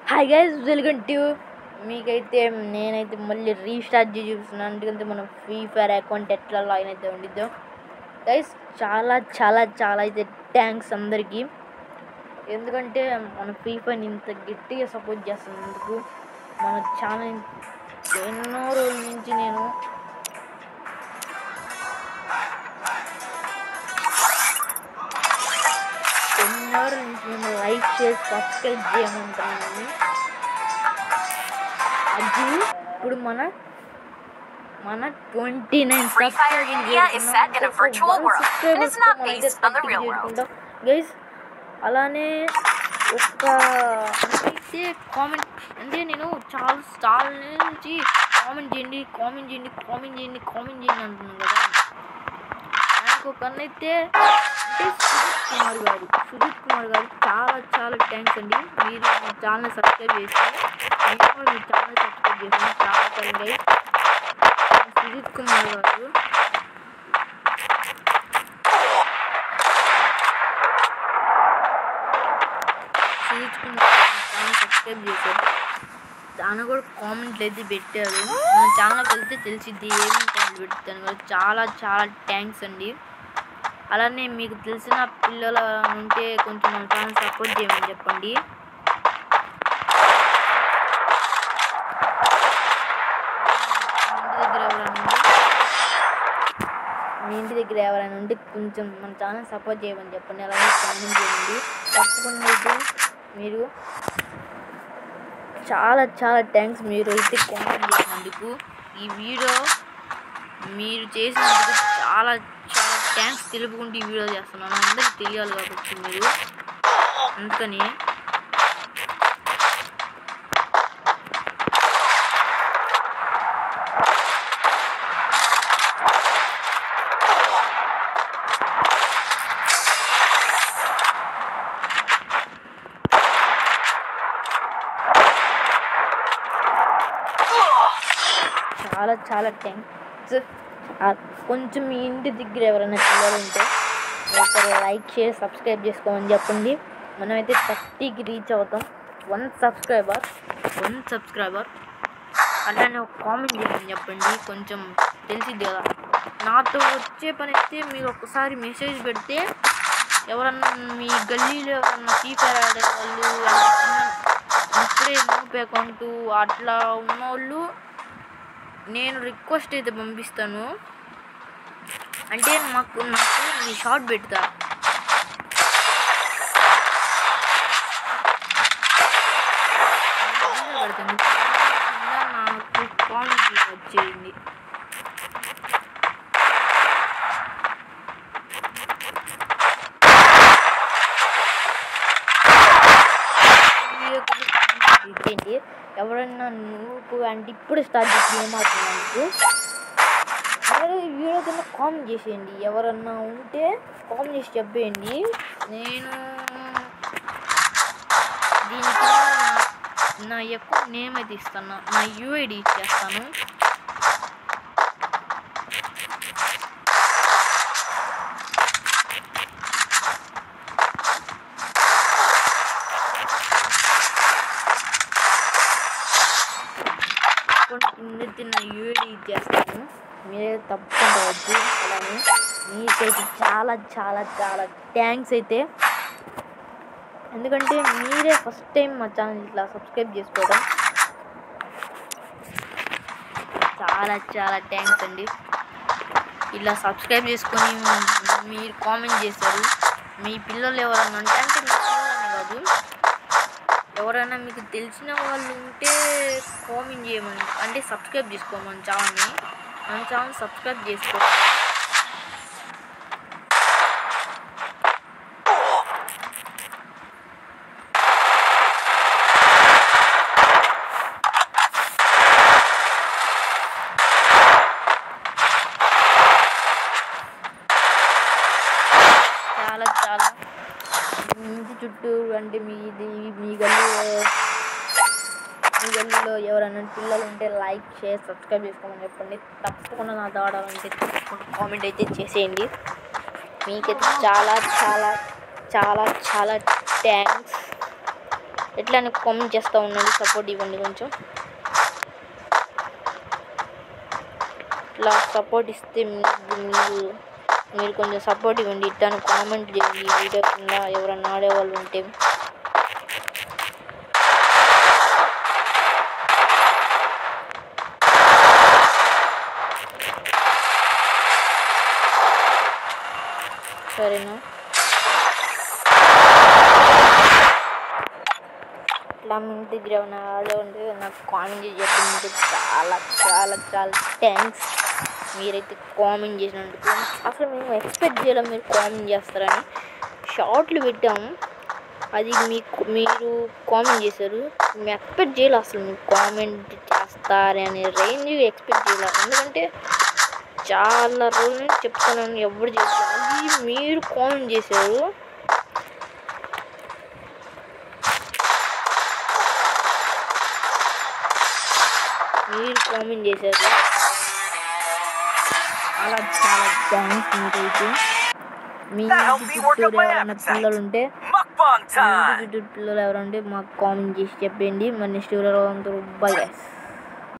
Hi guys, welcome to మీకైతే నేనైతే మళ్ళీ రీస్టార్ట్ చేసి చూపిస్తున్నాను. ఎందుకంటే మనం ఫ్రీ ఫైర్ అకౌంట్ ఎట్లా లాగిన్ అయితే ఉండిద్దాం గైస్. చాలా చాలా చాలా అయితే థ్యాంక్స్ అందరికీ. ఎందుకంటే మన ఫ్రీ ఫైర్ని ఇంత గట్టిగా సపోర్ట్ చేస్తున్నందుకు. మన ఛానల్ ఎన్నో రోజుల నుంచి నేను లైక్ చేసి సబ్స్క్రైబ్ చేయమంటున్నాను. అది ఇప్పుడు మన 29 సబ్స్క్రైబర్స్ గైస్. అలానే ఒక అయితే కామెంట్ అంటే నేను చాలా నుంచి కామెంట్ చేయండి అంటున్నాను కదా. నాకు ఒక అయితే సుజిత్ కుమార్ గారు చాలా చాలా థ్యాంక్స్ అండి. మీరు మీ ఛానల్ సబ్స్క్రైబ్ చేసి మీ ఛానల్ సబ్స్క్రైబ్ చేసి చాలా థ్యాంక్ గైస్. సుజిత్ కుమార్ గారు ఛానల్ సబ్స్క్రైబ్ చేశారు. దాని కూడా కామెంట్లు అయితే పెట్టారు. మన ఛానల్కి వెళ్తే తెలిసిద్ది ఏమేమి కామెంట్ పెడతాను కదా. చాలా చాలా థ్యాంక్స్ అండి. అలానే మీకు తెలిసిన పిల్లలు ఉంటే కొంచెం మన ఛానల్ సపోర్ట్ చేయమని చెప్పండి. మీ ఇంటి దగ్గర ఎవరైనా ఉంటే కొంచెం మన ఛానల్ సపోర్ట్ చేయమని చెప్పండి. అలాగే కామెంట్ చేయండి తప్పకుండా. అయితే మీరు చాలా చాలా థ్యాంక్స్. మీరు అయితే కామెంట్ చేసినందుకు, ఈ వీడియో మీరు చేసినందుకు చాలా చాలా థ్యాంక్స్ తెలుపుకుంటూ ఈ వీడియో చేస్తున్నాను. అందరికి తెలియాలి కాబట్టి మీరు అందుకని చాలా చాలా థ్యాంక్స్. కొంచెం మీ ఇంటి దగ్గర ఎవరైనా పిల్లలు ఉంటే ఒకరు లైక్ చేసి సబ్స్క్రైబ్ చేసుకోమని చెప్పండి. మనమైతే 30కి రీచ్ అవుతాం. 1 సబ్స్క్రైబర్ అలానే ఒక కామెంట్ చేయమని చెప్పండి. కొంచెం తెలిసిద్ది కదా. నాతో వచ్చే పని అయితే మీరు ఒకసారి మెసేజ్ పెడితే ఎవరన్నా మీ గల్లీలో ఎవరన్నా ఫ్రీ ఫైర్ ఆడే వాళ్ళు, ఇప్పుడే నూప్ అకౌంట్ అట్లా ఉన్నవాళ్ళు నేను రిక్వెస్ట్ అయితే పంపిస్తాను. అంటే నాకు మీ షార్ట్ పెడతా. నాకు కామెంట్ వచ్చేయండి. ఎవరన్నా నువ్వు అంటే ఇప్పుడు స్టార్ట్ చేసి ఏమవుతున్నందుకు వీడియో కింద కామెంట్ చేసేయండి. ఎవరన్నా ఉంటే కామెంట్ చేసి చెప్పేయండి. నేను దీనికి నా అకౌంట్ నేమ్ అయితే ఇస్తాను, నా యూఐడి ఇచ్చేస్తాను. నా యూఐడి ఇచ్చేస్తాను, మీరే తప్పకుండా వచ్చి. అలానే మీకైతే చాలా చాలా చాలా థ్యాంక్స్ అయితే. ఎందుకంటే మీరే ఫస్ట్ టైం మా ఛానల్ ఇట్లా సబ్స్క్రైబ్ చేసుకోవడం. చాలా చాలా థ్యాంక్స్ అండి. ఇలా సబ్స్క్రైబ్ చేసుకొని మీరు కామెంట్ చేశారు. మీ పిల్లలు ఎవరన్నా ఉంటే, అంటే మీ పిల్లలనే కాదు, ఎవరైనా మీకు తెలిసిన వాళ్ళు ఉంటే కామెంట్ చేయమని, అంటే సబ్స్క్రైబ్ చేసుకోమని మన ఛానల్ సబ్స్క్రైబ్ చేసుకోవాలి. చాలా చాలా ఇంటి చుట్టూ అంటే మీ గల్లీలో ఎవరైనా పిల్లలు ఉంటే లైక్ షేర్ సబ్స్క్రైబ్ చేసుకోమని చెప్పండి. తప్పకుండా నా ఆడాలంటే తప్పకుండా కామెంట్ అయితే చేసేయండి. మీకైతే చాలా చాలా చాలా చాలా థ్యాంక్స్. ఎట్లా కామెంట్ చేస్తూ ఉండండి, సపోర్ట్ ఇవ్వండి కొంచెం. ఇట్లా సపోర్ట్ ఇస్తే మీరు కొంచెం సపోర్ట్ ఇవ్వండి. ఇట్లా కామెంట్ చేయండి ఈ వీడియో కింద ఎవరన్నా ఆడేవాళ్ళు ఉంటే. సరేనా? ఇట్లా మీ ఇంటి దగ్గర ఏమైనా ఆడే ఉంటే నాకు కామెంట్ చేసి చెప్పినందుకు చాలా చాలా చాలా థ్యాంక్స్. మీరైతే కామెంట్ చేసినందుకు అసలు మేము ఎక్స్పెక్ట్ చేయలేం మీరు కామెంట్ చేస్తారని. షార్ట్లు పెట్టాము, అది మీరు కామెంట్ చేశారు. మేము ఎక్స్పెక్ట్ చేయలేదు అసలు మీరు కామెంట్ చేస్తారని రేంజ్ ఎక్స్పెక్ట్ చేయలేదు. ఎందుకంటే చాలా రోజుల నుంచి చెప్తున్నాను ఎవరు చేస్తారు, అది మీరు కామెంట్ చేశారు. చాలా చాలా థ్యాంక్స్. మీకైతే మీ ఇంటి చుట్టూరు ఎవరైనా పిల్లలు ఉంటే మాకు కామెంట్ చేసి చెప్పండి. మరి నెక్స్ట్ వీడియోలో అందరూ బై గైస్.